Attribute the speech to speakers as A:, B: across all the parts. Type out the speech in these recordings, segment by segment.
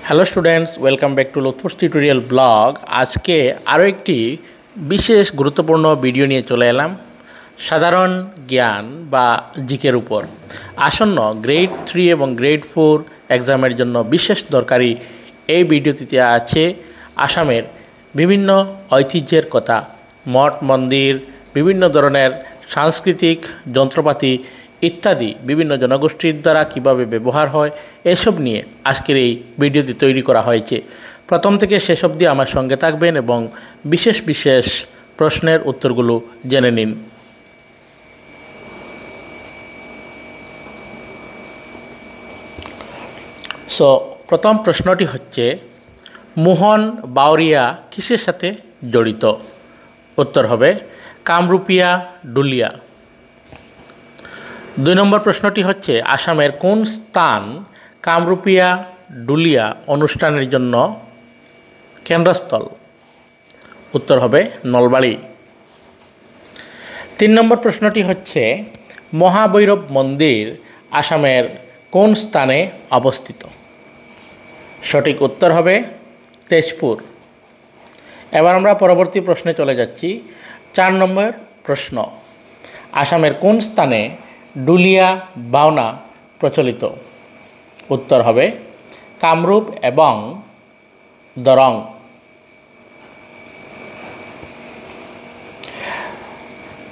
A: Hello students, welcome back to লুৎফুস tutorial blog. আজকে আরও একটি বিশেষ গুরুত্বপূর্ণ ভিডিও নিয়ে চলে এলাম সাধারণ জ্ঞান বা জিকের উপর। আসন্ন গ্রেড 3 এবং গ্রেড 4 এক্সামের জন্য বিশেষ দরকারি এই ভিডিওটিতে আছে আসামের বিভিন্ন ঐতিহ্যের কথা, মঠ মন্দির, বিভিন্ন ধরনের সাংস্কৃতিক যন্ত্রপাতি ইত্যাদি বিভিন্ন জনগোষ্ঠীর দ্বারা কীভাবে ব্যবহার হয় এসব নিয়ে আজকের এই ভিডিওটি তৈরি করা হয়েছে। প্রথম থেকে শেষ অবধি আমার সঙ্গে থাকবেন এবং বিশেষ বিশেষ প্রশ্নের উত্তরগুলো জেনে নিন। প্রথম প্রশ্নটি হচ্ছে, মোহন বাউরিয়া কিসের সাথে জড়িত? উত্তর হবে কামরূপিয়া ডুলিয়া। 2 নম্বর প্রশ্নটি হচ্ছে, আসামের কোন স্থান কামরূপিয়া ডুলিয়া অনুষ্ঠানের জন্য কেন্দ্রস্থল? উত্তর হবে নলবাড়ি। 3 নম্বর প্রশ্নটি হচ্ছে, মহাভৈরব মন্দির আসামের কোন স্থানে অবস্থিত? সঠিক উত্তর হবে তেজপুর। এবার আমরা পরবর্তী প্রশ্নে চলে যাচ্ছি। 4 নম্বর প্রশ্ন, আসামের কোন স্থানে ডুলিয়া বাওনা প্রচলিত? উত্তর হবে কামরূপ এবং দরং।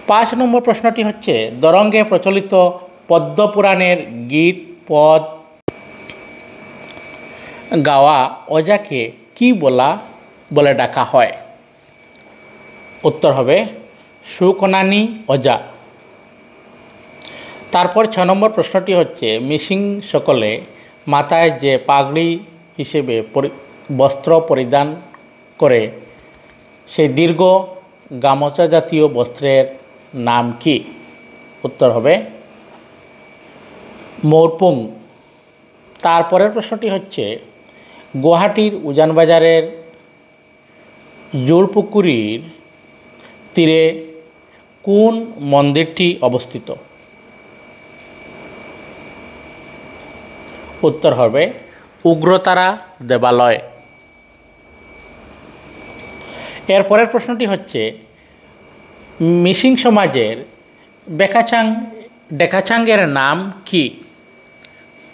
A: 5 নম্বর প্রশ্নটি হচ্ছে, দরঙ্গে প্রচলিত পদ্মপুরাণের গীত পদ গাওয়া ওজাকে কি বলে ডাকা হয়? উত্তর হবে সুকনানী ওজা। তারপর 6 নম্বর প্রশ্নটি হচ্ছে, মিসিং সকলে মাথায় যে পাগড়ি হিসেবে বস্ত্র পরিধান করে সেই দীর্ঘ গামছা জাতীয় বস্ত্রের নাম কি? উত্তর হবে মৌরপুং। তারপরের প্রশ্নটি হচ্ছে, গুয়াহাটির উজানবাজারের জোড়পুকুরির তীরে কোন মন্দিরটি অবস্থিত? উত্তর হবে উগ্রতারা দেবালয়। এরপরের প্রশ্নটি হচ্ছে, মিসিং সমাজের ডেকাচাঙ্গের নাম কি?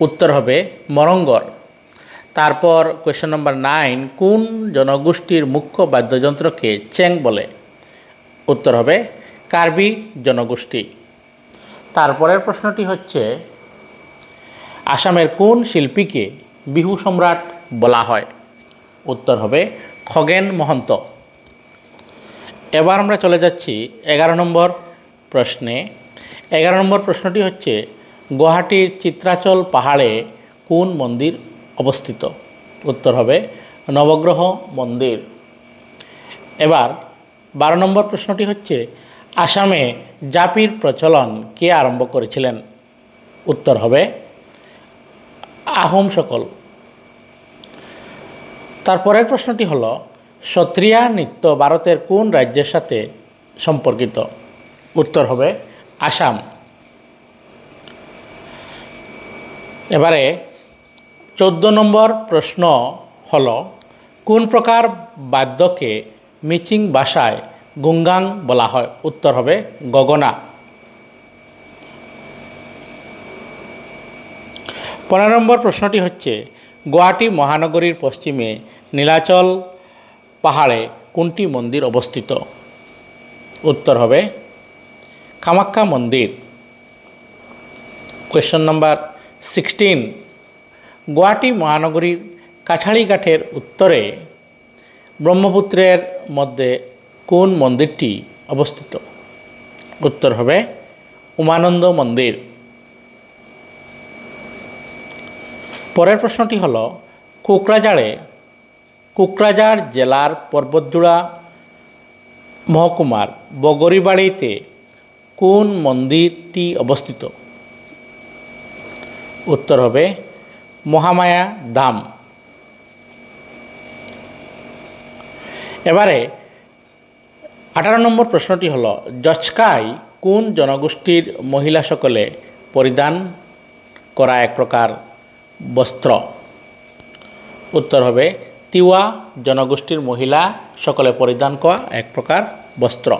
A: উত্তর হবে মরঙ্গর। তারপর কোয়েশ্চন নম্বর 9, কোন জনগোষ্ঠীর মুখ্য বাদ্যযন্ত্রকে চেং বলে? উত্তর হবে কার্বি জনগোষ্ঠী। তারপরের প্রশ্নটি হচ্ছে, আসামের কোন শিল্পীকে বিহু সম্রাট বলা হয়? উত্তর হবে খগেন মহন্ত। এবার আমরা চলে যাচ্ছি 11 নম্বর প্রশ্নে। 11 নম্বর প্রশ্নটি হচ্ছে, গুয়াহাটির চিত্রাচল পাহাড়ে কোন মন্দির অবস্থিত? উত্তর হবে নবগ্রহ মন্দির। এবার 12 নম্বর প্রশ্নটি হচ্ছে, আসামে জাপির প্রচলন কে আরম্ভ করেছিলেন? উত্তর হবে আহোম সকল। তারপরের প্রশ্নটি হলো, সত্রিয়া নৃত্য ভারতের কোন রাজ্যের সাথে সম্পর্কিত? উত্তর হবে আসাম। এবারে 14 নম্বর প্রশ্ন হলো, কোন প্রকার বাদ্যকে মিচিং ভাষায় গুঙ্গাং বলা হয়? উত্তর হবে গগনা। 15 নম্বর প্রশ্নটি হচ্ছে, গুয়াহাটি মহানগরীর পশ্চিমে নীলাচল পাহাড়ে কোনটি মন্দির অবস্থিত? উত্তর হবে কামাখ্যা মন্দির। কোয়েশ্চন নাম্বার 16, গুয়াহাটি মহানগরীর কাছাড়িঘাটের উত্তরে ব্রহ্মপুত্রের মধ্যে কোন মন্দিরটি অবস্থিত? উত্তর হবে উমানন্দ মন্দির। পরের প্রশ্নটি হলো, কোকরাঝাড় জেলার পর্বতজোড়া মহকুমার বগরিবাড়িতে কোন মন্দিরটি অবস্থিত? উত্তর হবে মহামায়া ধাম। এবারে 18 নম্বর প্রশ্নটি হলো, জচকাই কোন জনগোষ্ঠীর মহিলা সকলে পরিধান করা এক প্রকার বস্ত্র? উত্তর হবে তিওয়া জনগোষ্ঠীর মহিলা সকলে পরিধান করা এক প্রকার বস্ত্র।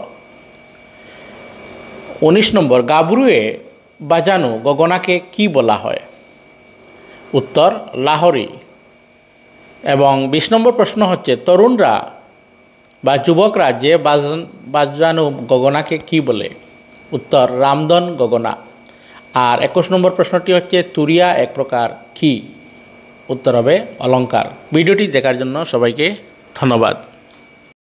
A: 19 নম্বর, গাবরুয়ে বাজানো গগনাকে কি বলা হয়? উত্তর লাহরি। এবং 20 নম্বর প্রশ্ন হচ্ছে তরুণরা বা যুবকরা যে বাজানো গগনাকে কি বলে? উত্তর রামধন গগনা। আর 21 নম্বর প্রশ্নটি হচ্ছে তুরিয়া এক প্রকার কি? উত্তর হবে অলঙ্কার। ভিডিওটি দেখার জন্য সবাইকে ধন্যবাদ।